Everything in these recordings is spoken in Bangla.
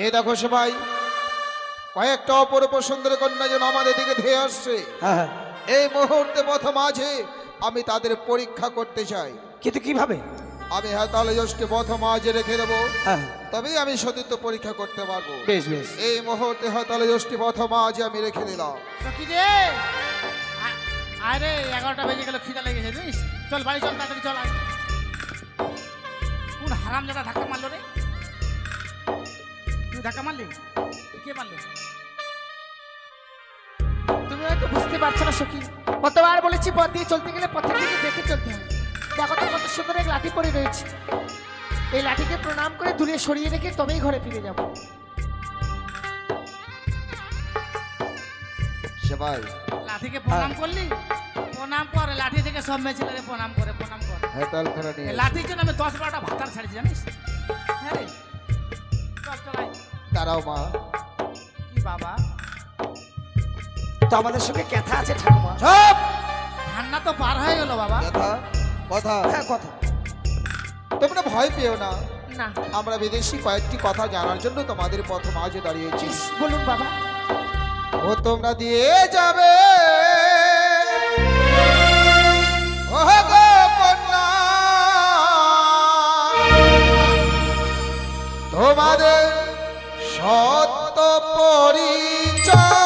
এই দেখো সবাই, কয়েকটা অপরূপ সুন্দর কন্যা যেন আমাদের দিকে ধেয়ে আসছে। এই মুহূর্তে প্রথম আছে আমি তাদের পরীক্ষা করতে চাই। কিন্তু কিভাবে? আমি হাতালে যশকে প্রথম আজে রেখে দেবো, তবেই আমি সতীত্ব পরীক্ষা করতে পারবো। বেশ বেশ। এই মুহূর্তে হাতালে যশকে প্রথম আজে আমি রেখে দিলাম। আরে 11টা বেজে গেল, খিদা লেগেছে জানিস। চল বাড়ি চল, তাড়াতাড়ি চল। আয় কোন হারামজাদা ধাক্কা মারলো রে? তুই ধাক্কা মারলি? কে মারলো? তুমি হয়তো বুঝতে পারছো না সখী, কতবার বলেছি পথ দিয়ে চলতে গেলে পথের দিকে দেখে চলতে হয়। দেখো তো কত সুন্দর এক লাঠি পড়ে রয়েছে, এই লাঠিকে প্রণাম করে দূরে সরিয়ে রেখে তবেই ঘরে ফিরে যাব। সবাই লাঠিকে প্রণাম করলি? প্রণাম করে, লাঠি থেকে সব মেয়ে ছেলেরে প্রণাম করে, প্রণাম করে। হেতাল ফেরা নিয়ে লাঠির জন্য আমি 10-12টা ভাতার ছাড়িয়েছি জানিস। হ্যাঁ রে, চল চল। আয়। দাঁড়াও মা। কি বাবা? তো আমাদের সঙ্গে কথা আছে ঠাকুমা। সব ঠান্ডা তো পার হয়ে গেল বাবা। কথা কথা হ্যাঁ কথা। তোমরা ভয় পেও না, না আমরা বিদেশি কয়েকটি কথা জানার জন্য তোমাদের প্রথম আজে দাঁড়িয়েছি। বলুন বাবা। ও তোমরা দিয়ে যাবে ও গো কন্যা, তোমাদের সত্য পরিচয়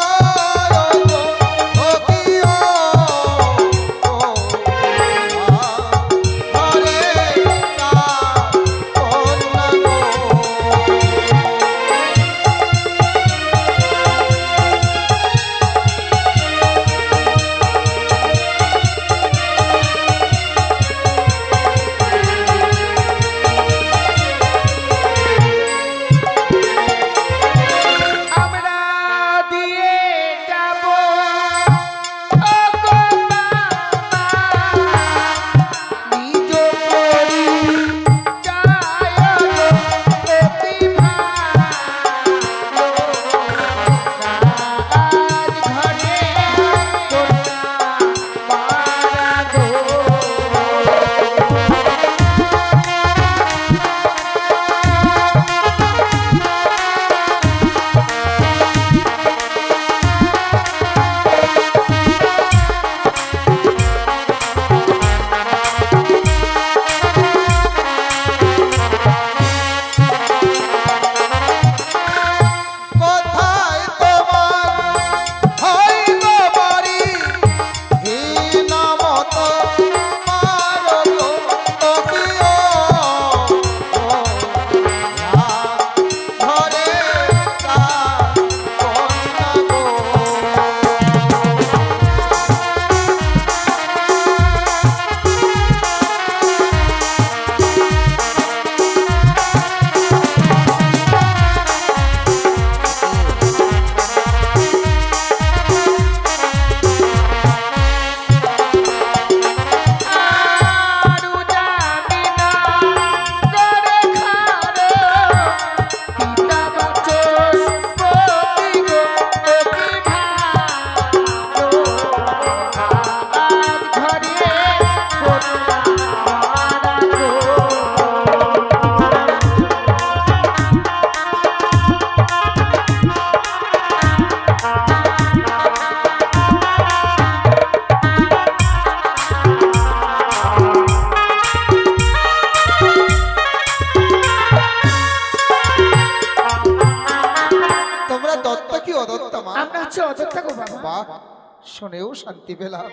শুনেও শান্তি পেলাম।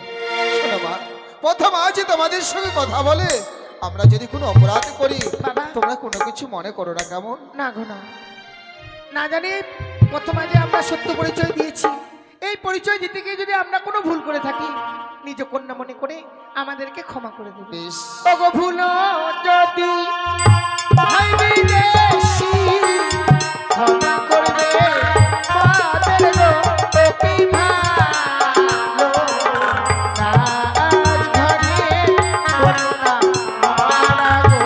শোনো মা, প্রথম আজ তোমাদের সঙ্গে কথা বলে আমরা যদি কোনো অপরাধ করি তোমরা কোনো কিছু মনে করো না, কেমন? না গো না, না জানি প্রথম আজ আমরা সত্য পরিচয় দিয়েছি, এই পরিচয় দিতে গিয়ে যদি আমরা কোনো ভুল করে থাকি নিজ কন্যা মনে করে আমাদেরকে ক্ষমা করে দেবে। বেশ। ওগো ভুল যদি হয় বিদেশি ক্ষমা করবে মাদের গো ওকে ভালো রাজ ঘরে করুণা মারা গো।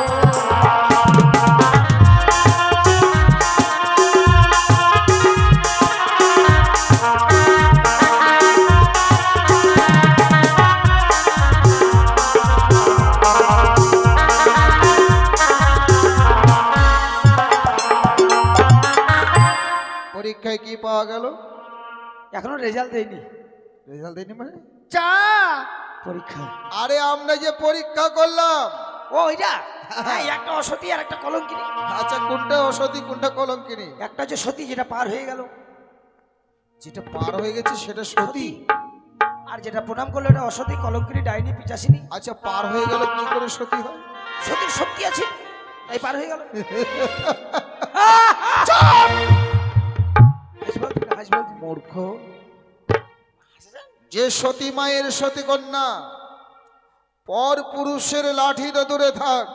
পরীক্ষায় কি পাওয়া গেল? এখনো রেজাল্ট দেয়নি। রেজাল্ট দেয়নি মানে? চা পরীক্ষা। আরে আমরা যে পরীক্ষা করলাম। ও এটা একটা অসতী আর একটা কলঙ্কিনী। আচ্ছা, কোনটা অসতী কোনটা কলঙ্কিনী? একটা হচ্ছে সতী, যেটা পার হয়ে গেল, যেটা পার হয়ে গেছে সেটা সতী। আর যেটা প্রণাম করলো এটা অসতী, কলঙ্কিনী, ডাইনি, পিচাসিনী। আচ্ছা, পার হয়ে গেল কি করে সতী হয়? সতীর শক্তি আছে তাই পার হয়ে গেল। মূর্খ। যে সতী মায়ের সতী কন্যা পর পুরুষের লাঠি তো দূরে থাক,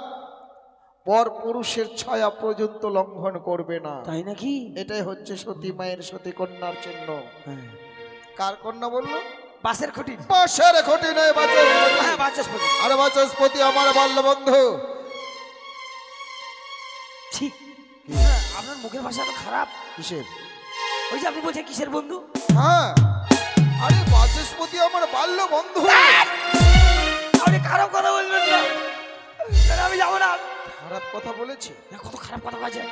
পর পুরুষের ছায়া পর্যন্ত লঙ্ঘন করবে না। তাই নাকি? এটাই হচ্ছে সতী মায়ের সতী কন্যার চিহ্ন। কার কন্যা বললো? বাসের খুঁটি। বাসের খুঁটি নয়, বাচস্পতি। হ্যাঁ, বাচস্পতি। আরে বাচস্পতি আমার বাল্য বন্ধু। ঠিক। আপনার মুখের ভাষা তো খারাপ। কিসের? ওই যে আপনি বলছেন কিসের বন্ধু? হ্যাঁ, আরে বাচস্পতি আমার বাল্য বন্ধু। আপনি খারাপ কথা বলবেন না, আমি যাবো না। খারাপ কথা বলেছে? কত খারাপ কথা বাজে।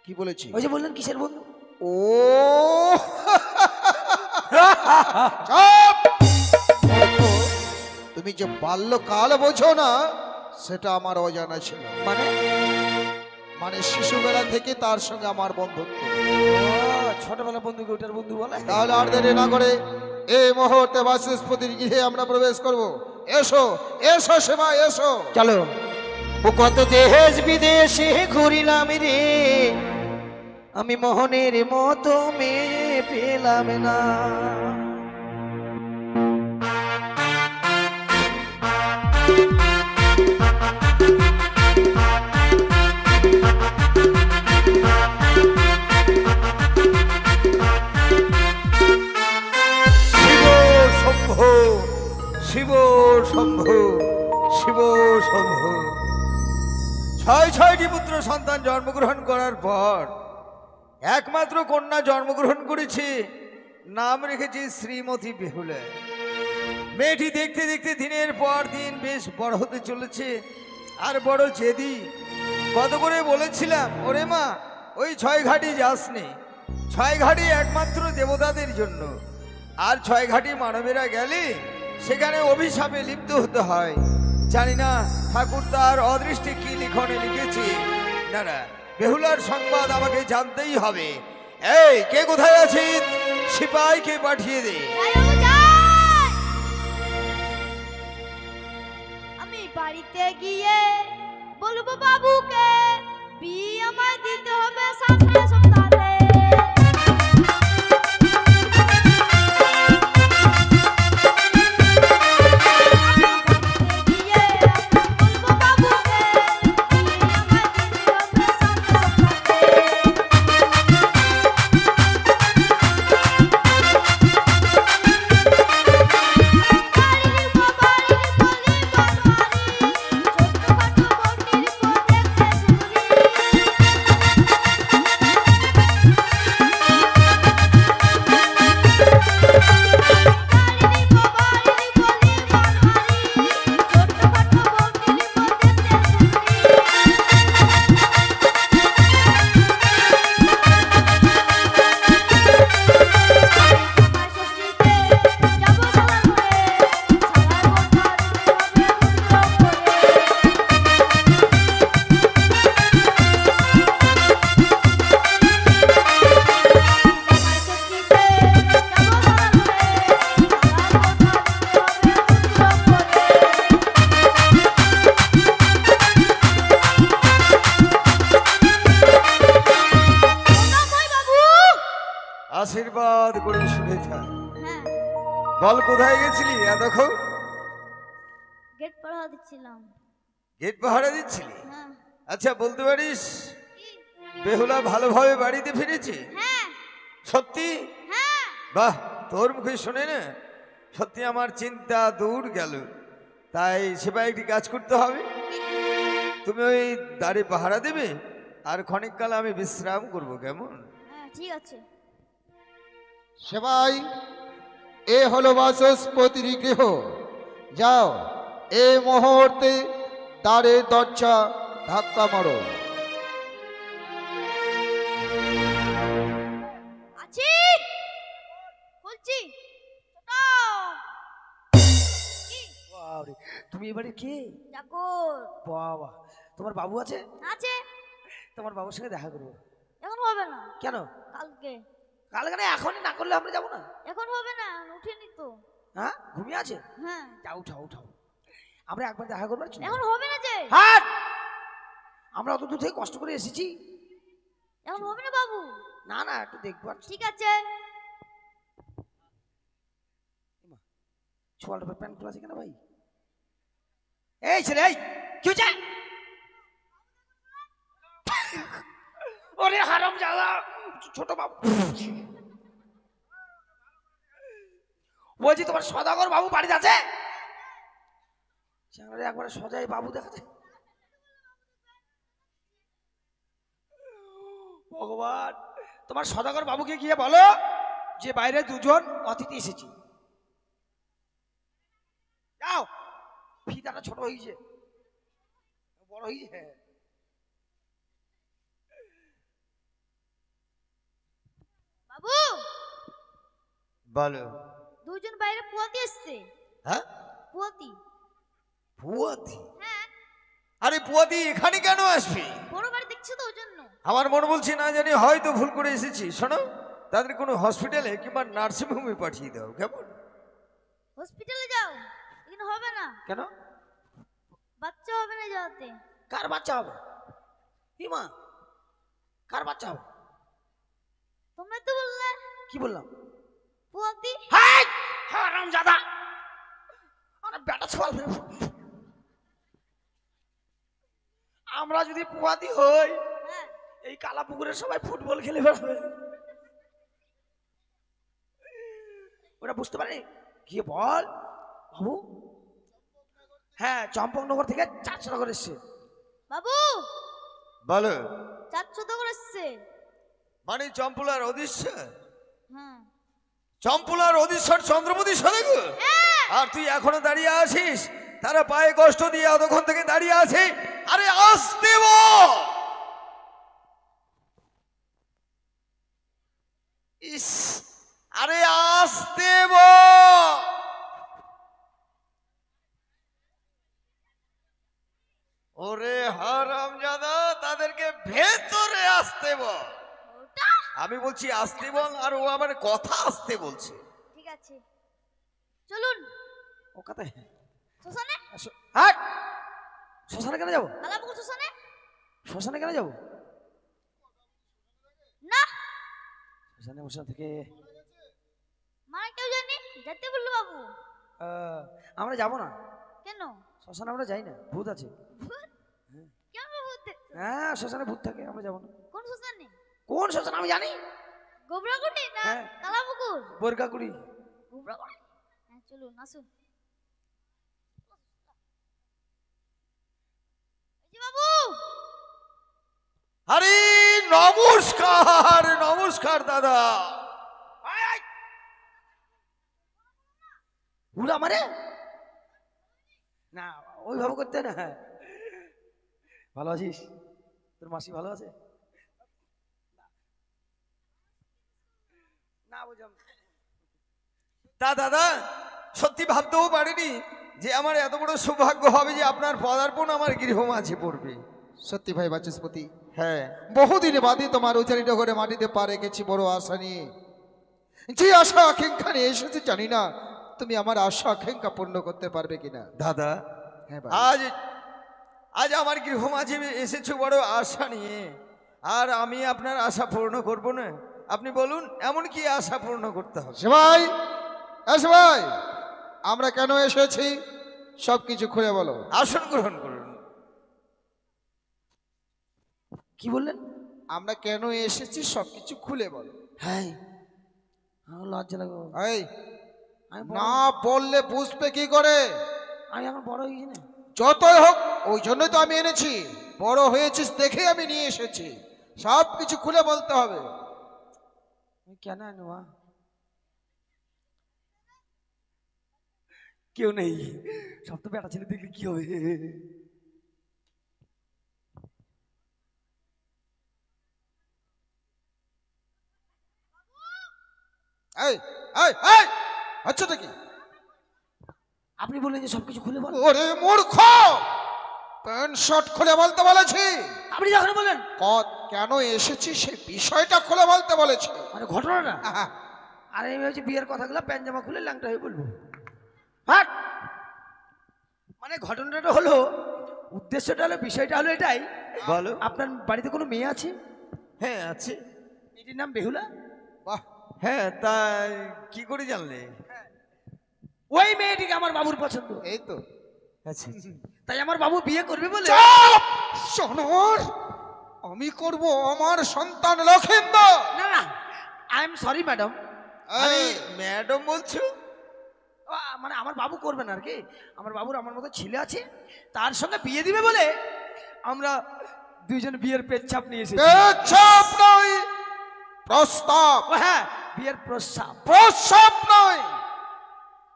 কি বলেছি? ওই যে বললেন কিসের বন্ধু। ও চুপ! তুমি যে বাল্যকাল বোঝো না সেটা আমার অজানা ছিল। মানে শিশুবেলা থেকে তার সঙ্গে আমার বন্ধুত্ব। ছোটবেলা বন্ধুকে ওটার বন্ধু বলে? তাহলে আর দেরি না করে এই মুহূর্তে বাচস্পতির গৃহে আমরা প্রবেশ করব। এসো এসো সেবা, এসো। চলো। ও কত দেশ বিদেশে ঘুরিলাম রে, আমি মোহনের মতো মেয়ে পেলাম না। শিব শম্ভু, শিব শম্ভু। 6টি পুত্র সন্তান জন্মগ্রহণ করার পর একমাত্র কন্যা জন্মগ্রহণ করেছে, নাম রেখেছে শ্রীমতী বেহুলা। মেয়েটি দেখতে দেখতে দিনের পর দিন বেশ বড় হতে চলেছে, আর বড় জেদি। কত করে বলেছিলাম, ওরে মা ওই 6 ঘাটি যাসনি, 6 ঘাটি একমাত্র দেবতাদের জন্য, আর 6 ঘাটি মানবেরা গেলে সেখানে অভিশাপে লিপ্ত হতে হয়। জানি না ঠাকুর তার অদৃষ্টে কি লিখনে লিখেছে। না না, বেহুলার সংবাদ আমাকে জানতেই হবে। এই কে কোথায় আছিস? সিপাইকে পাঠিয়ে দে। আমি বাড়িতে গিয়ে বলবো বাবুকে বিয়ে আমায় দিতে হবে সামনে সপ্তাহে। আশীর্বাদ করে শুনে থাক। হ্যাঁ, বল কোথায় গেছিলি এতক্ষণ? গেট পাহারা দিচ্ছিলাম। গেট পাহারা দিচ্ছিলি? হ্যাঁ। আচ্ছা বলতে পারিস বেহুলা ভালোভাবে বাড়িতে ফিরেছে? হ্যাঁ। সত্যি? হ্যাঁ। বাহ, তোর মুখে শুনে না সত্যি আমার চিন্তা দূর গেল। তাই সেবার একটি কাজ করতে হবে। তুমি ওই দাঁড়ে পাহারা দেবে, আর ক্ষণিককাল আমি বিশ্রাম করব, কেমন? হ্যাঁ, ঠিক আছে। সেবাই, এ হলো বাচস্পতির গৃহ। যাও এই মুহূর্তে দ্বারের দরজা ধাক্কা মারো। বলছি ছোট কি বাবারে, তুমি এবারে কে? চাকর বাবা, তোমার বাবু আছে? আছে। তোমার বাবুর সঙ্গে দেখা করবো। এখন হবে না, কেন? কালকে। কাল কেন? এখনই না করলে আমরা যাবো না? এখন হবে না, উঠেনি তো। হ্যাঁ, ঘুমিয়ে আছে? হ্যাঁ যাও, উঠাও উঠাও, আমরা একবার দেখা করবো। এখন হবে না যে। হাট! আমরা অত দূর থেকে কষ্ট করে এসেছি। এখন হবে না বাবু। না না, একটু দেখবো। আর ঠিক আছে। ছোয়ালটা প্যান্ট খোলা আছে কেন ভাই? এই ছেলে, এই কি হচ্ছে? ওরে হারাম জাদা, ছোট বাবু। বলছি তোমার সদাগর বাবু বাড়িতে আছে? একবারে সজাই বাবু দেখা যায়। ভগবান, তোমার সদাগর বাবুকে গিয়ে বলো যে বাইরে দুজন অতিথি এসেছি। যাও, ফিতাটা ছোট হয়েছে, বড় হয়েছে। বাবু বলো। দুজন বাইরে পুয়াতি এসছে। হ্যাঁ, পুয়াতি। পুয়াতি? হ্যাঁ। আরে পুয়াতি এখানে কেন আসবে? বড় বাড়ি দেখছো তো ওই জন্য। আমার মনে বলছি না জানি হয়তো ভুল করে এসেছি। শোনো, তাদের কোনো হসপিটালে কিংবা নার্সিং হোমে পাঠিয়ে দাও, কেমন? হসপিটালে যাও, এখানে হবে না। কেন? বাচ্চা হবে না যাওয়াতে। কার বাচ্চা হবে? কি মা, কার বাচ্চা হবে? তোমরা তো বললে। কি বললাম? পুয়াতি। হাই হারাম জাদা, আরে বেটা ছোয়াল। আমরা যদি পুয়াতি হই, হ্যাঁ এই কালা পুকুরে সবাই ফুটবল খেলে বেড়াবে। ওরা বুঝতে পারে গিয়ে বল বাবু। হ্যাঁ, চম্পকনগর থেকে 400 করে এসছে। বাবু বলো। 400 করে এসছে। মানে চম্পুলার অধীশ্বর? হ্যাঁ। চম্পুলার অধীশ্বর চন্দ্রপতি সরেগো? হ্যাঁ। আর তুই এখনো দাঁড়িয়ে আছিস? তারা পায়ে কষ্ট দিয়ে এতক্ষণ থেকে দাঁড়িয়ে আছে। আরে আসতে বল। ইস, আরে আসতে বল। ওরে হারামজাদা, তাদেরকে ভেতরে আসতে বল। ওটা আমি বলছি আসতে বল, আর ও আবার কথা আসতে বলছে। ঠিক আছে, চলুন। ও কথা শ্মশানে। হাট! শ্মশানে কেন যাবো? কালাপুকুর শ্মশানে। শ্মশানে কেন যাবো? না শ্মশানে বসে থেকে মানে কেউ জানি যেতে বললো বাবু। আমরা যাবো না। কেন? শ্মশানে আমরা যাই না, ভূত আছে। কেমন ভূত দেখছো? হ্যাঁ, শ্মশানে ভূত থাকে, আমরা যাবো না। কোন শ্মশানে? কোন শ্মশান আমি জানি? গোবরাগুড়ি না হ্যাঁ। কালাপুকুর? বোরকাকুড়ি। গোবরাগুড়ি। হ্যাঁ চলুন, আসুন। এই যে বাবু। আরে নমস্কার, নমস্কার দাদা। উড়া মারে না, ওইভাবে করতে না। ভালো আছিস? তোর মাসি ভালো আছে? না বুঝলাম। তা দাদা, সত্যি ভাবতেও পারিনি যে আমার এত বড় সৌভাগ্য হবে যে আপনার পদার্পণ আমার গৃহ মাঝে পড়বে। সত্যি ভাই বাচস্পতি, হ্যাঁ, বহুদিন বাদে তোমার উচারিত করে মাটিতে পা রেখেছি বড় আশা নিয়ে। যে আশা আকাঙ্ক্ষা নিয়ে এসেছি জানি না তুমি আমার আশা আকাঙ্ক্ষা পূর্ণ করতে পারবে কিনা। দাদা হ্যাঁ ভাই। আজ আজ আমার গৃহ মাঝে এসেছো বড় আশা নিয়ে, আর আমি আপনার আশা পূর্ণ করব না? আপনি বলুন, এমন কি আশা পূর্ণ করতে হবে? সবাই সবাই, আমরা কেন এসেছি সব কিছু খুলে বলো। আসন গ্রহণ করুন। কি বললেন? আমরা কেন এসেছি সব কিছু খুলে বলো। হ্যাঁ, আমার লজ্জা লাগো। এই আমি না বললে বুঝবে কি করে? আমি এখন বড় হয়েছি না। যতই হোক, ওই জন্যই তো আমি এনেছি। বড় হয়েছিস দেখে আমি নিয়ে এসেছি, সব কিছু খুলে বলতে হবে। আমি কেন আনবো মা? কেউ নেই, সব তো বেটা ছেলে দেখলে কি হবে? এই এই এই আচ্ছাটা কি? আপনি বললেন যে সবকিছু খুলে বল। ওরে মূর্খ, প্যান্ট শার্ট খুলে বলতে বলেছি। আপনি যখন বললেন কেন এসেছি সেই বিষয়টা খুলে বলতে বলেছি। মানে ঘটনাটা, আহা, আর আমি হচ্ছে বিয়ের কথাগুলো প্যান্ট জামা খুলে ল্যাংটা হয়ে বলবো। হাট! মানে ঘটনাটা হলো, উদ্দেশ্যটা হলো, বিষয়টা হলো এটাই। বলো। আপনার বাড়িতে কোনো মেয়ে আছে? হ্যাঁ আছে। মেয়েটির নাম বেহুলা। বাহ, হ্যাঁ, তাই কি করে জানলে? ওই মেয়েটিকে আমার বাবুর পছন্দ, এই তো। আচ্ছা আচ্ছা। তাই আমার বাবু বিয়ে করবে বলে। চুপ! শোনর, আমি করব আমার সন্তান লক্ষেন্দর। না না, আই এম সরি ম্যাডাম, এই, ম্যাডাম বলছো? মানে আমার বাবু করবেন আর কি। আমার বাবুর আমার মতো ছেলে আছে, তার সঙ্গে বিয়ে দিবে বলে আমরা দুইজন বিয়ের পেচ্ছাপ নিয়ে এসেছি। পেচ্ছাপ নয়, প্রস্তাব। ও হ্যাঁ, বিয়ের প্রস্তাব। প্রস্তাব নয়,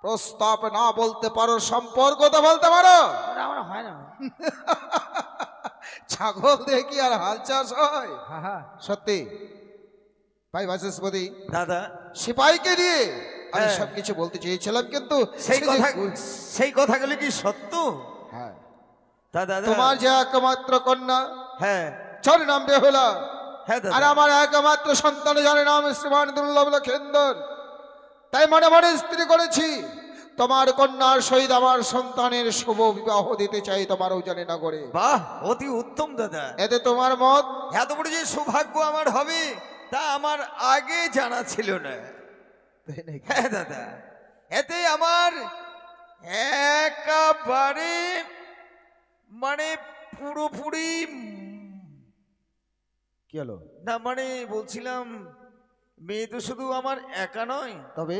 প্রস্তাব না বলতে পারো, সম্পর্ক তো বলতে পারো। ওটা আমার হয় না। ছাগল দেখি আর হাল চাষ হয়। হ্যাঁ, সত্যি ভাই বাচস্পতি, দাদা, সিপাহীকে দিয়ে আমি হ্যাঁ। সবকিছু বলতে চেয়েছিলাম, কিন্তু সেই সে যে কথা, গু- সেই কথাগুলো কি সত্য? হ্যাঁ, তা দাদা, তোমার যে একমাত্র কন্যা হ্যাঁ যার নাম বেহুলা, হ্যাঁ আর দাদা, আমার একমাত্র সন্তান যার নাম শ্রীমান দুর্লভ লক্ষেন্দর, তাই মনে মনে স্ত্রী করেছি তোমার কন্যার সহিত আমার সন্তানের শুভ বিবাহ দিতে চাই তোমার উজানি নগরে। বাহ, অতি উত্তম দাদা। এতে তোমার মত? এত বড় যে সৌভাগ্য আমার হবে তা আমার আগে জানা ছিল না। হ্যাঁ দাদা, এতে আমার একেবারে মানে পুরোপুরি কি হলো? না, মানে বলছিলাম মেয়ে তো শুধু আমার একা নয়, তবে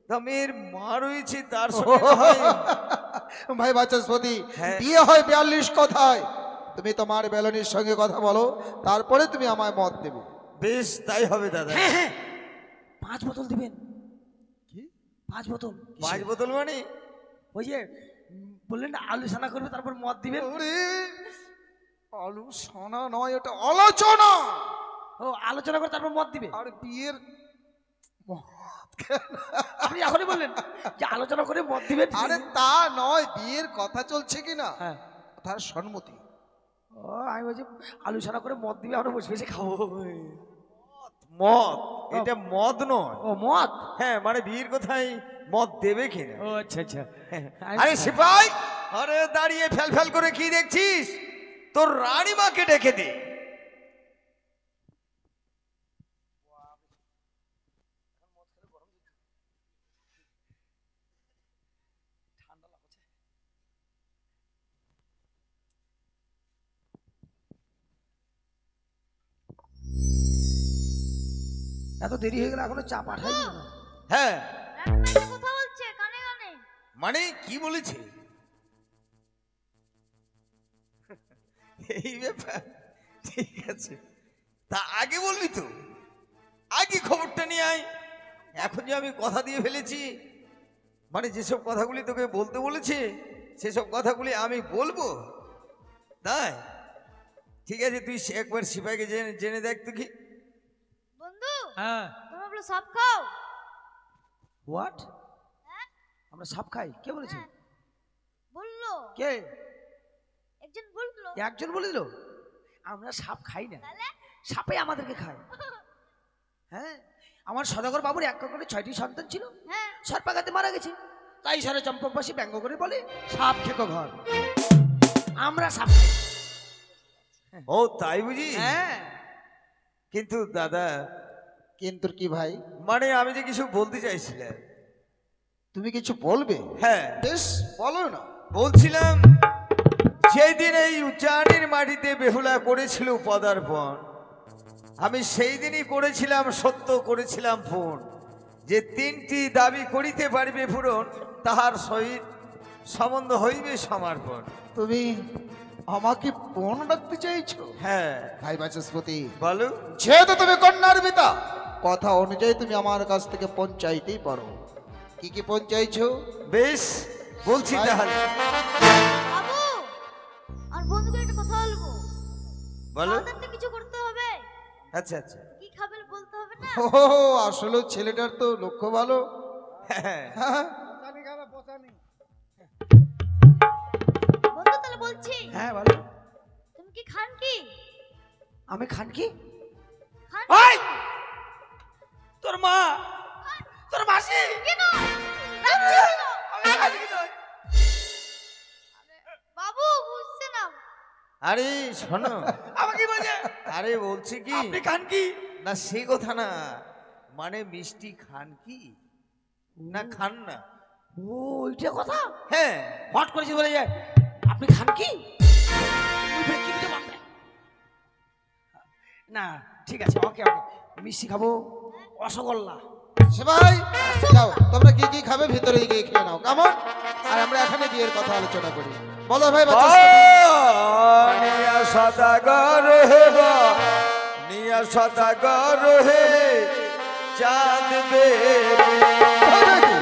তা মেয়ের মা রয়েছে, তার সঙ্গে না হয়। ভাই বাচস্পতি, হ্যাঁ। বিয়ে হয় 42 কথায়। তুমি তোমার বেলনির সঙ্গে কথা বলো, তারপরে তুমি আমায় মত দেবে। বেশ, তাই হবে দাদা। হ্যাঁ হ্যাঁ, 5 বোতল দিবেন। কি? 5 বোতল। 5 বোতল মানে? ওই যে বললেন না আলোচনা করবে তারপর মদ দিবেন। ওরে, আলোচনা নয়, ওটা আলোচনা। ও, আলোচনা করে তারপর মদ দিবে। আর বিয়ের আপনি এখনই বললেন যে আলোচনা করে মদ দিবেন। আরে তা নয়, বিয়ের কথা চলছে কিনা হ্যাঁ, তার সম্মতি। ও আমি বলছি আলোচনা করে মদ দিবে, আমরা বসে বসে খাবো। মদ? এটা মদ নয়। ও মদ? হ্যাঁ, মানে বিয়ের কথাই মদ দেবে কিনা। ও আচ্ছা আচ্ছা। আরে সিপাই, আরে দাঁড়িয়ে ফেল ফেল করে কি দেখছিস? তোর রানীমাকে ডেকে দে। এত দেরি হয়ে গেল, এখনো চা পাঠাইনি না। হ্যাঁ, রান্নায় কথা বলছে কানে কানে। মানে কি বলেছে? এই ব্যাপার, ঠিক আছে। তা আগে বলবি তো, আগে খবরটা নিয়ে আয়। এখন যে আমি কথা দিয়ে ফেলেছি, মানে যেসব কথাগুলি তোকে বলতে বলেছে সেসব কথাগুলি আমি বলবো, তাই ঠিক আছে। তুই একবার সিপাহীকে জেনে জেনে দেখ তো কি। বন্ধু, হ্যাঁ। তোমরা বলো সব খাও। হোয়াট? হ্যাঁ? আমরা সাপ খাই? কে বলেছে? হ্যাঁ। বললো কে? একজন বললো। একজন বলে দিল? আমরা সাপ খাই না, তাহলে সাপে আমাদেরকে খায়। হ্যাঁ, আমার সদাগর বাবুর এক করে 6টি সন্তান ছিল, হ্যাঁ, সর্পাঘাতে মারা গেছে। তাই সারা চম্পকবাসী ব্যঙ্গ করে বলে সাপ খেকো ঘর। আমরা সাপ খাই। ও তাই বুঝি? হ্যাঁ। কিন্তু দাদা, কিন্তু কি ভাই, মানে আমি যে কিছু বলতে চাইছিলাম। তুমি কিছু বলবে? হ্যাঁ, বেশ, বলো না। বলছিলাম সেই দিন এই উচ্চারণের মাটিতে বেহুলা করেছিল পদার্পণ, আমি সেই দিনই করেছিলাম সত্য, করেছিলাম ফোন যে 3টি দাবি করিতে পারিবে পূরণ, তাহার সহিত সম্বন্ধ হইবে সমর্পণ। তুমি আমাকে পণ রাখতে চাইছো? হ্যাঁ, ভাই বাচস্পতি, বলো। যেহেতু তুমি কন্যার পিতা, কথা অনুযায়ী তুমি আমার কাছ থেকে পণ চাইতেই পারো। কি কি পণ চাইছো? বেশ, বলছি তাহলে। বাবু আর বন্ধুকে একটা কথা বলবো। বলো। আমাদের তো কিছু করতে হবে। আচ্ছা আচ্ছা, কি খাবেন বলতে হবে না? ও আসলে ছেলেটার তো লক্ষ্য ভালো। হ্যাঁ, হ্যাঁ, বন্ধু তাহলে বলছি হ্যাঁ বলো। তুমি কি খান কি আমি খান কি? খান ওই তোর মা, তোর মাসি। কেন রাখছিস কেন? আমি খান কি নয়। বাবু বুঝছে না আরে শোনো, আমাকে বলে আরে বলছি কি, আপনি খান কি? না সে কথা না, মানে মিষ্টি খান কি না খান না? ও ওইটা কথা। হ্যাঁ, হট করেছি বলে যে আপনি খান কি? ওই ব্যক্তি দিতে পারবে না। ঠিক আছে, ওকে ওকে, মিষ্টি খাবো, রসগোল্লা। সে ভাই যাও, তোমরা কি কি খাবে ভিতরে গিয়ে খেয়ে নাও, কেমন? আর আমরা এখানে বিয়ের কথা আলোচনা করি। বলো ভাই বাচস্পতি। নিয়া সদাগর হে বা, নিয়া সদাগর হে চাঁদ বেরে। তাই নাকি?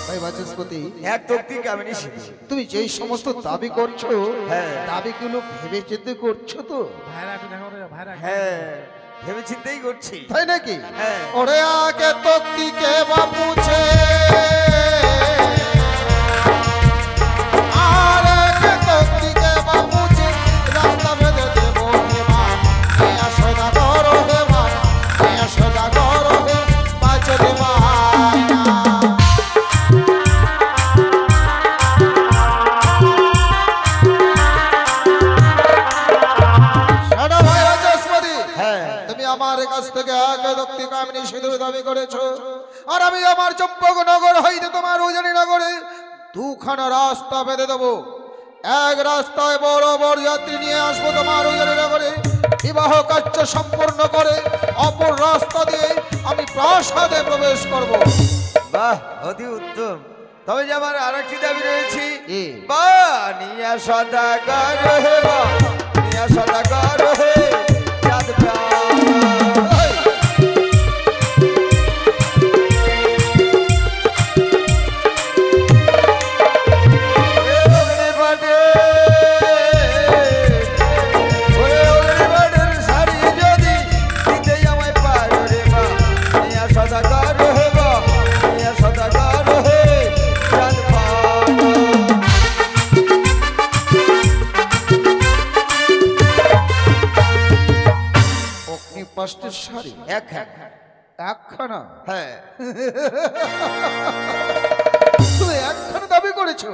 ভাই বাচস্পতি, তুমি যেই সমস্ত দাবি করছো, হ্যাঁ। দাবিগুলো ভেবে চিন্তে করছো তো? হ্যাঁ, ভেবে চিন্তেই করছি। তাই নাকি? হ্যাঁ। ওরে আগে তক্তিকে বাপুছে আর আগে তক্তিকে বাপুছে রাস্তা বেঁধে দেবো হেমা নিয়া সদাগর হেমা নিয়া সদাগর হে বাঁচে দেবা না। শোনো ভাই বাচস্পতি, হ্যাঁ, তুমি আমার কাছ থেকে এক দক্তি কামিনী সিঁদুর দাবি করেছো, আর আমি আমার চম্পক নগর হইতে তোমার উজানি নগরে দুখানা রাস্তা বেঁধে দেবো। এক রাস্তায় বড় বড় যাত্রী নিয়ে আসবো তোমার উজানি নগরে বিবাহ কার্য সম্পূর্ণ করে, অপর রাস্তা দিয়ে আমি প্রাসাদে প্রবেশ করব। বাহ, অতি উত্তম। তবে যে আমার আর একটি দাবি রয়েছে, কি? বা নিয়া সদাগর হে বা, নিয়া সদাগর হে চাঁদ বেরে। পাঁচটি শাড়ি একখানা? হ্যাঁ, তুমি একখানা দাবি করেছো,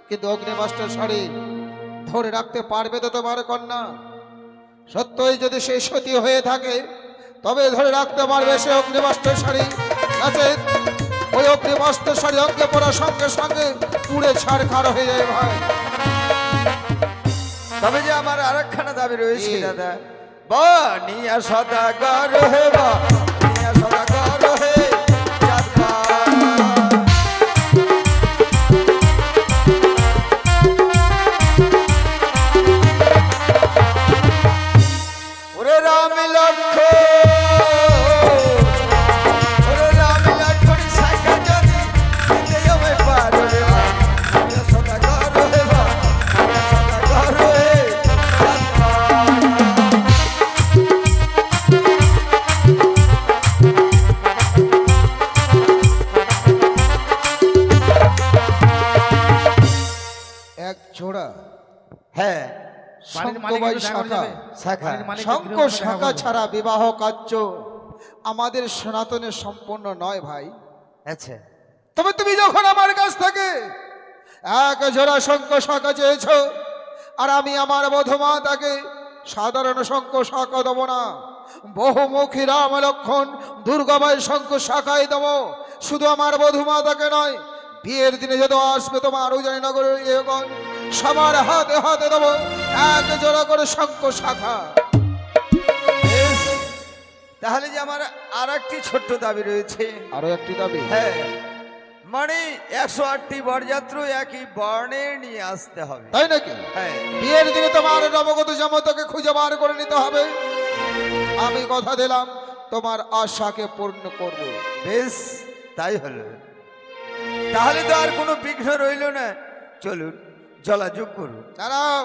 কিন্তু অগ্নি মাস্টার শাড়ি ধরে রাখতে পারবে তো তোমার কন্যা? সত্যই যদি সে সতী হয়ে থাকে তবে ধরে রাখতে পারবে সে অগ্নি মাস্টার শাড়ি। আছে ওই অগ্নি মাস্টার শাড়ি অঙ্গে পড়ার সঙ্গে সঙ্গে পুড়ে ছাড়খাড় হয়ে যায় ভাই। তবে যে আমার আর একখানা দাবি রয়েছে কি? দাদা, বা নিয়া সদাগর হে বা, নিয়া সদাগর হে চাঁদ বেরে। ওরে রাম লক্ষ্মণ, ওরে রাম লক্ষ্মণ শাখা যদি দিতে আমায় পার রে বা, নিয়া সদাগর হে বা, নিয়া সদাগর হে চাঁদ বেরে। এক জোড়া হ্যাঁ, শঙ্কবাই শাখা, শাখা শঙ্খ শাখা ছাড়া বিবাহ কার্য আমাদের সনাতনে সম্পূর্ণ নয় ভাই। আচ্ছা, তবে তুমি যখন আমার কাছ থেকে এক জোড়া শঙ্খ শাখা চেয়েছ, আর আমি আমার বধূমা তাকে সাধারণ শঙ্খ শাখা দেবো না, বহুমুখী রাম লক্ষণ দুর্গাবাই শঙ্খ শাখাই দেবো। শুধু আমার বধূমা তাকে নয়, বিয়ের দিনে যদি আসবে তোমার উজানি নগরের সবার হাতে হাতে দেবো এক জোড়া করে শঙ্খ শাখা। বেশ, তাহলে যে আমার আর একটি ছোট্ট দাবি রয়েছে। আরো একটি দাবি? হ্যাঁ, মানে 108টি বরযাত্রী একই বর্ণে নিয়ে আসতে হবে। তাই নাকি? হ্যাঁ, বিয়ের দিনে তোমার নবগত জামাতাকে খুঁজে বার করে নিতে হবে। আমি কথা দিলাম তোমার আশাকে পূর্ণ করব। বেশ, তাই হলো। তাহলে তো আর কোনো বিঘ্ন রইল না, চলুন জলাযোগ করুন। দাঁড়াও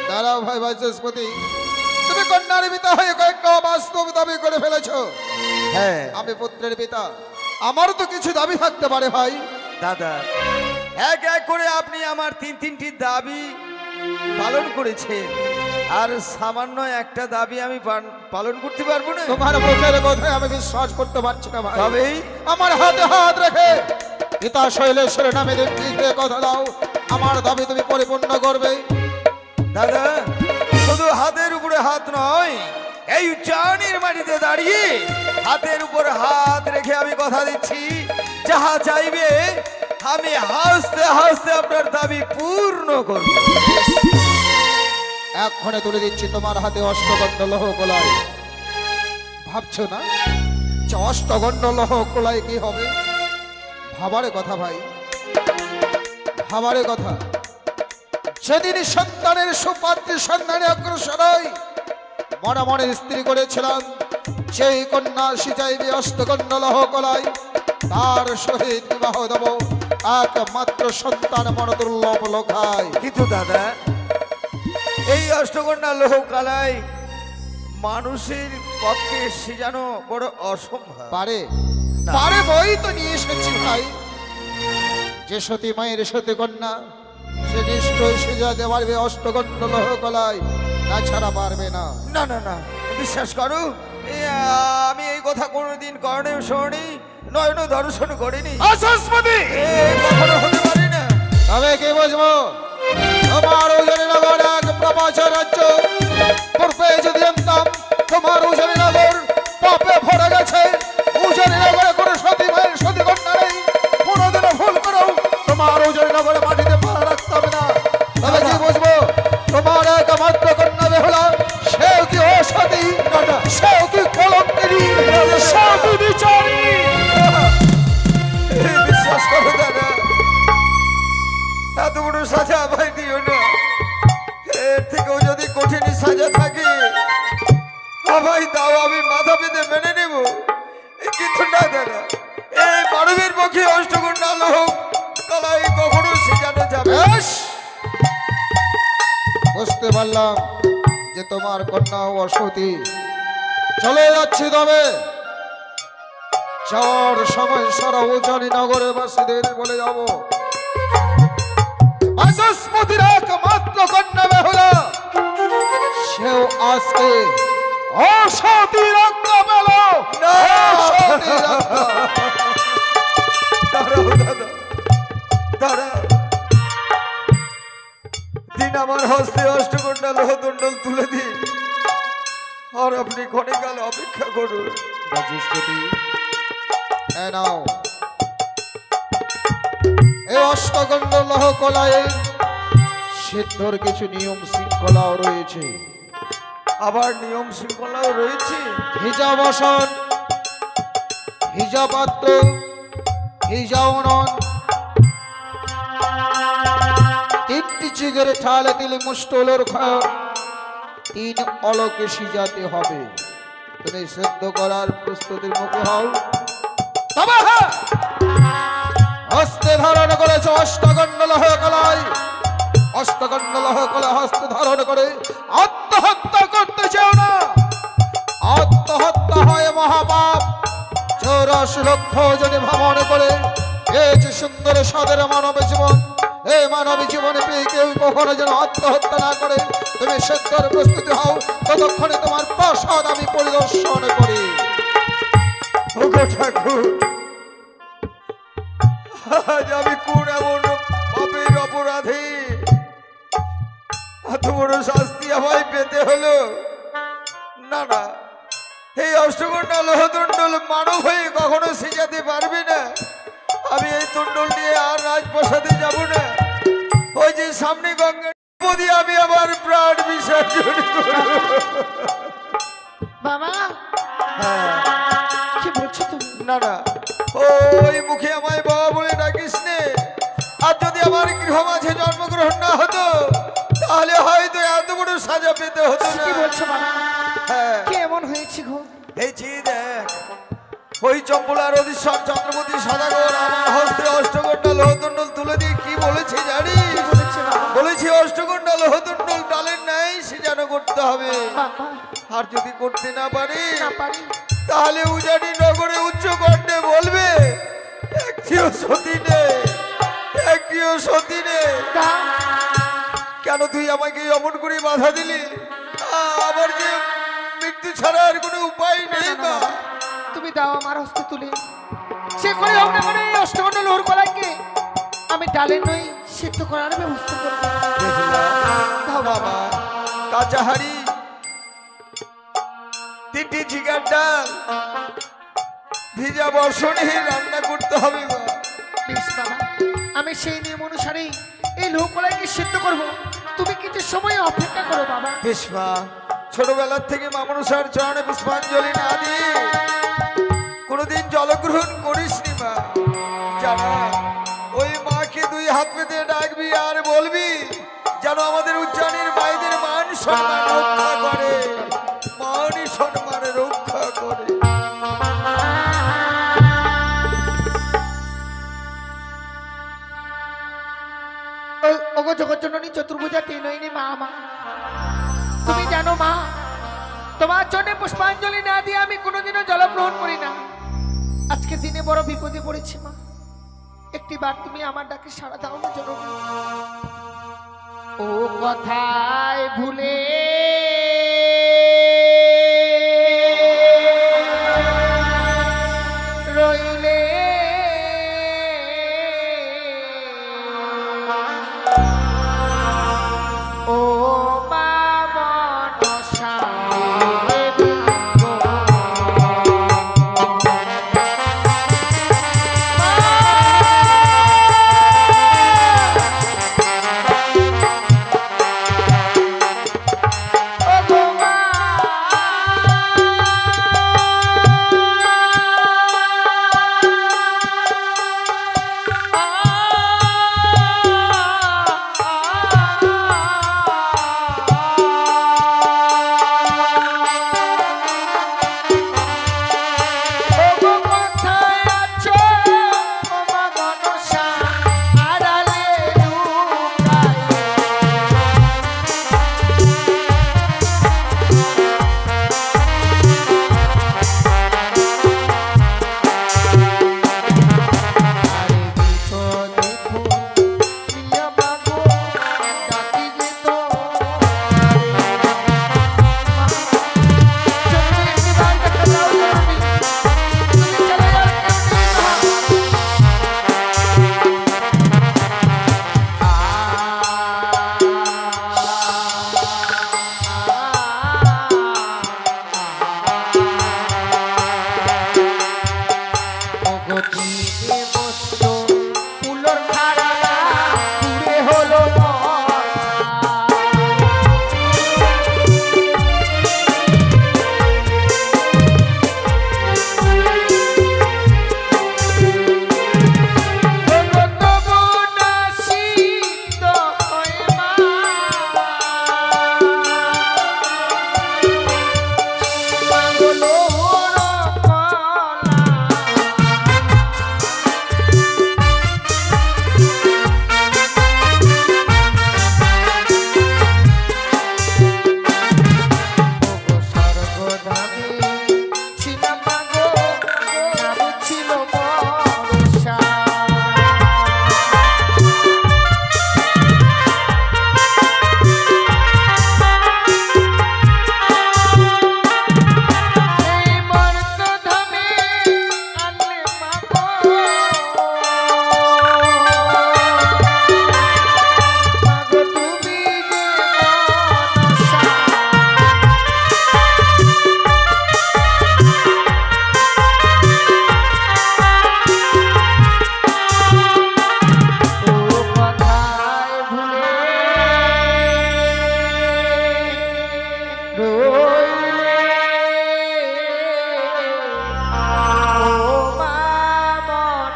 দাঁড়াও ভাই বাচস্পতি, তুমি কন্যার পিতা হয়ে কয়েকটা বাস্তব দাবি করে ফেলেছো। হ্যাঁ আমি পুত্রের পিতা, আমারও তো কিছু দাবি থাকতে পারে ভাই। দাদা, এক এক করে আপনি আমার তিনটি দাবি পালন করেছেন, আর সামান্য একটা দাবি আমি পালন করতে পারবো না? তোমার মুখের কথায় আমি বিশ্বাস করতে পারছি না ভাই। তবেই আমার হাতে হাত রেখে পিতা শৈলেশ্বরের নামে দিকে কথা দাও, আমার দাবি তুমি পরিপূর্ণ করবে। দাদা, শুধু হাতের উপরে হাত নয়, এই উচ্চারণের মাটিতে দাঁড়িয়ে হাতের উপর হাত রেখে আমি কথা দিচ্ছি, যাহা চাইবে আমি হাসতে হাসতে আপনার দাবি পূর্ণ করব। এক্ষণে তুলে দিচ্ছি তোমার হাতে অষ্টগণ্ড লৌহ কলাই। ভাবছো না যে অষ্টগণ্ড লৌহ কলাই কি হবে? ভাবারে কথা ভাই, ভাবারে কথা। সেদিন সন্তানের সুপাত্রের সন্ধানে অগ্রসর হই মনে মনে স্ত্রী করেছিলাম, সেই কন্যা সিজাইবে অষ্টগণ্ড লৌহ কলাই, তার সহিত বিবাহ দেব একমাত্র সন্তান মনোদুর্লভ লোকায়। কিন্তু দাদা, এই অষ্টকন্যা লোহ কালাই মানুষের পক্ষে সেজানো বড় অসম্ভব। পারে না। পারে বই তো নিয়ে এসেছি ভাই। যে সতী মায়ের সতী কন্যা, সে নিশ্চয়ই সেজাতে পারবে অষ্টগণ্ড লৌহ কলাই, তাছাড়া পারবে না। না না না, বিশ্বাস করো, আমি এই কথা কোনোদিন কর্ণেও শুনি, নয়ন দর্শন করিনি। কখনো হতে পারে না। তবে কি বুঝবো, তোমার উজনি নগর এক প্রবাসী রাজ্য। পূর্বে যদি জানতাম তোমার উজনি নগর পাপে ভরে গেছে, উজনি নগরে কোনো সতী মায়ের সতী কন্যা নেই, কোনোদিনও ভুল করো তোমার উজনি নগরে মাটিতে পা রাখতাম না। তবে কি বুঝবো, তোমার একমাত্র কন্যা বেহুলা, সেও কি অসতী, সেও কি কলঙ্কিনী, সেও কি বিচারী। বিশ্বাস করো দাদা, এত বড় সাজা ভাই দিও না। এর থেকেও যদি কঠিন সাজা থাকে ভাই দাও, আমি মাথা পেতে মেনে নেব। কিন্তু না দাদা, এই মানবের পক্ষে অষ্টকন্যা লোহ কলাই কখনো সেজানো যাবে না। বেশ, বুঝতে পারলাম যে তোমার কন্যা অসতী। চলে যাচ্ছি, তবে যাওয়ার সময় সারা উজানি নগরের বাসীদের বলে যাব, বাচস্পতির একমাত্র কন্যা বেহুলা, সেও আজকে অসতী রক্ষা পেল। অসতী রক্ষা। দাঁড়াও দাদা, দাঁড়াও। দিন আমার হস্তে অষ্টকন্যা লোহদণ্ডল তুলে দিন, আর আপনি ক্ষণিকাল অপেক্ষা করুন। বাচস্পতি, এ নাও, এই অষ্টগণ্ড লৌহ কলায় সিদ্ধর কিছু নিয়ম শৃঙ্খলাও রয়েছে। আবার নিয়ম শৃঙ্খলাও রয়েছে। ভিজা বসন, ভিজা পাত্র, ভিজা উনন, তিনটি চিগের ঠালে তিলি মুষ্টলের খায়, 3 অলকে সিজাতে হবে। তুমি সিদ্ধ করার প্রস্তুতির মুখে হও। তবে হ্যাঁ, হস্তে ধারণ করেছ অষ্টগণ্ড লৌহ কলাই, অষ্টগণ্ড লৌহ কলাই হস্তে ধারণ করে আত্মহত্যা করতে চাও না। আত্মহত্যা হয় মহাপাপ। 84 লক্ষ জনে ভ্রমণ করে পেয়েছে সুন্দর সাদের মানব জীবন। এই মানব জীবনে পেয়ে কেউ কখনো যেন আত্মহত্যা না করে। তুমি সিদ্ধর প্রস্তুতি হও, ততক্ষণে তোমার প্রাসাদ আমি পরিদর্শন করি। ওগো ঠাকুর, আজ আমি কোন এমন পাপের অপরাধে এত বড় শাস্তি আমায় পেতে হলো? না না, এই অষ্টকন্যা লোহদণ্ডল মানব হয়ে কখনো সেজাতে পারবে না। আমি এই তুণ্ডল নিয়ে আর রাজপ্রাসাদে যাব না। ওই যে সামনে গঙ্গা নদী আমি আমার প্রাণ বিসর্জন করব। বাবা হ্যাঁ, কি বলছো তুমি? না না, ওই মুখে আমায় বাবা বলে ডাকিস নে। আর যদি আমার গৃহ মাঝে জন্মগ্রহণ না হতো তাহলে হয়তো এত বড় সাজা পেতে হতো না। কি বলছো বাবা? হ্যাঁ, কি এমন হয়েছে গো? এই জি দেখ, ওই চম্পলার অধীশ্বর চন্দ্রমতি সদাগর আমার হস্তে অষ্টকন্ডা লোহদণ্ডল তুলে দিয়ে কি বলেছে জানিস? কি বলেছে বাবা? বলেছে অষ্টকন্ডা লোহদণ্ডল ডালের ন্যায় সে যেন করতে হবে। বাবা আর যদি করতে না পারি না পারি। তাহলে উজানি নগরে উচ্চ কণ্ঠে বলবে একটিও সতী নেই, একটিও সতী নেই। দাও কেন তুই আমাকে অমন করে বাধা দিলি? আমার যে মৃত্যু ছাড়া আর কোনো উপায় না, নেই। না, না, মা বাবা। তুমি দাও আমার হস্তে তুলে। সে করে হোক না করে এই অষ্টকন্ড লোহর কলাইকে আমি ডালের নই সিদ্ধ করার ব্যবস্থা করবো। দাও বাবা। বাবা কাচাহারি, তিনটি ঝিঙার ডাল, ভিজা বর্ষণে রান্না করতে হবে। মা বেশ বাবা, আমি সেই নিয়ম অনুসারেই এই লোহ কলাইকে সিদ্ধ করবো। তুমি কিছু সময় অপেক্ষা করো বাবা। বেশ মা, ছোটবেলার থেকে মামনুষার চরণে পুষ্পাঞ্জলি না দিয়ে কোনোদিন জলগ্রহণ করিসনি মা। জানা, ওই মাকে দুই হাত পেতে ডাকবি আর বলবি যেন আমাদের উচ্চারণের মায়েদের মান সম্মান রক্ষা করে, মান সম্মান রক্ষা করে। ওগো জগজ্জননী চতুর্ভুজা তিনয়নি মা আমার, তুমি জানো মা, তোমার জন্য পুষ্পাঞ্জলি না দিয়ে আমি কোনোদিনও জল গ্রহণ করি না। আজকে দিনে বড় বিপদে পড়েছি মা, একটি বার তুমি আমার ডাকে সাড়া দাও না জননী। ও কথায় ভুলে রইলে ও মা মনসা দেবী গো। রইলে ও মা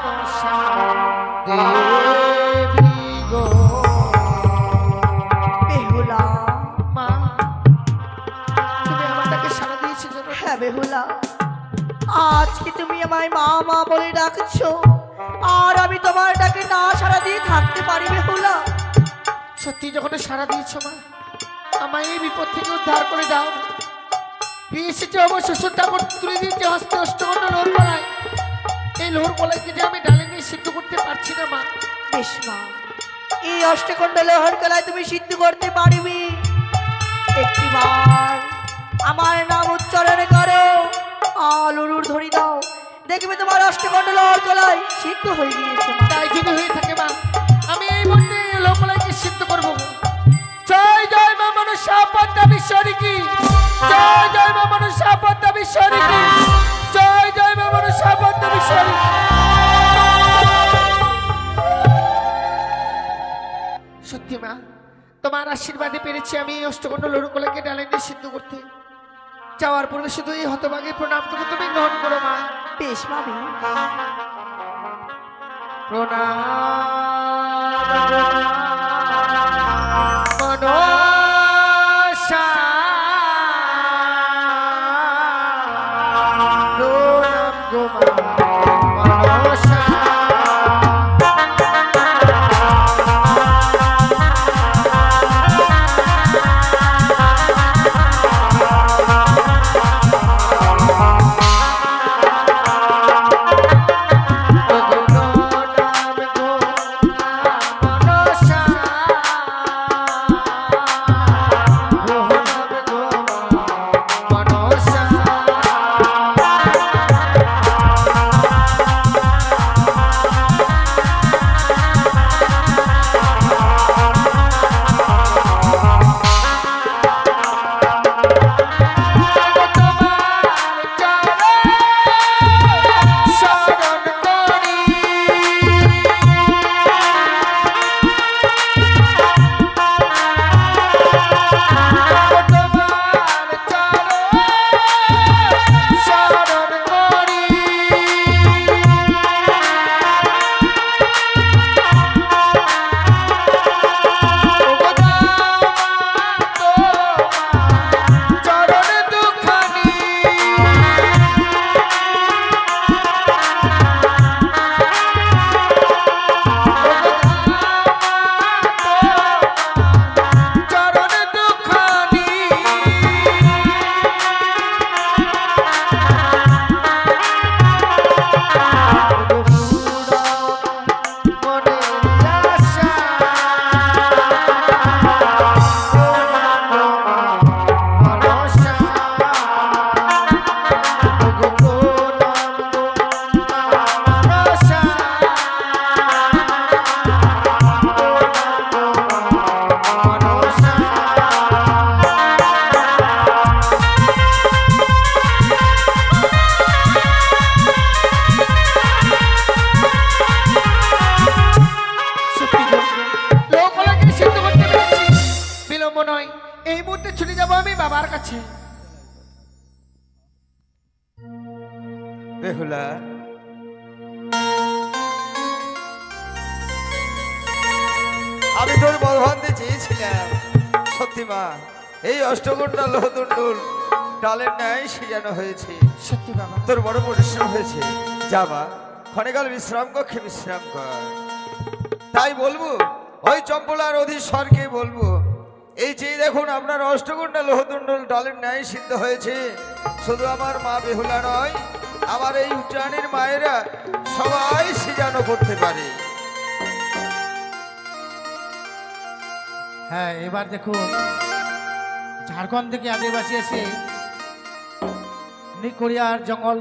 মনসা দেবী গো। বেহুলা, মা, তুমি আমার ডাকে সাড়া দিয়েছো জানো? হ্যাঁ বেহুলা, আজকে তুমি আমায় মা মা বলে ডাকছো, আর আমি তোমার ডাকে না সাড়া দিয়ে থাকতে পারি বেহুলা? সত্যি যখন সাড়া দিয়েছো মা, আমায় এই বিপদ থেকে উদ্ধার করে দাও। এসেছে আমার শ্বশুর ঠাকুর তুলে দিয়েছে হস্তে অষ্টগণ্ড লোহর গলায়। এই লোহর গলাইকে যে আমি ডালে নিয়ে সিদ্ধ করতে পারছি না মা। বেশ মা, এই অষ্টকণ্ড লোহার গলায় তুমি সিদ্ধ করতে পারবি। একটিবার আমার নাম উচ্চারণ করো, আলুরুর ধরি দাও, দেখবে তোমার অষ্টকণ্ড লোহার গলায় সিদ্ধ হয়ে গিয়েছে মা। তাই যদি হয়ে থাকে মা, আমি এই মুহূর্তে এই লোহ গলাইকে সিদ্ধ করবো। জয় জয় মা মনসা পদ্মা বিশ্বরী কি, জয় জয় মা মনসা পদ্মা বিশ্বরী কি, জয় জয় মা মনসা পদ্মা বিশ্বরী। সত্যি মা, তোমার আশীর্বাদে পেরেছি আমি এই অষ্টকণ্ড লোহগুলোকে ডালে নিয়ে সিদ্ধ করতে। যাওয়ার পূর্বে শুধু এই হতভাগে প্রণামটুকু তুমি গ্রহণ করো মা। বেশ মা, প্রণাম মনসা, প্রণাম গো মা মনসা। এই মুহূর্তে ছুটে যাবো আমি বাবার কাছে। বেহুলা, আমি তোর বলভান্তে চেয়েছিলাম, সত্যি মা এই অষ্টকণ্ঠা লোহদণ্ডুল ডালের ন্যায় সাজানো হয়েছে। সত্যি বাবা, তোর বড় পরিশ্রম হয়েছে। যা মা, ক্ষণেকাল বিশ্রাম কক্ষে বিশ্রাম কর। তাই বলবো ওই চম্পলার অধীশ্বরকে বলবো, এই যে দেখুন আপনার অষ্টকণ্ঠা লোহদণ্ডুল ডালের ন্যায় সিদ্ধ হয়েছে। শুধু আমার মা বেহুলা নয়, আমার এই উচ্চারণের মায়েরা সবাই সিজানো করতে পারে। হ্যাঁ, এবার দেখুন ঝাড়খণ্ড থেকে আদিবাসী এসে নিকোরিয়ার জঙ্গল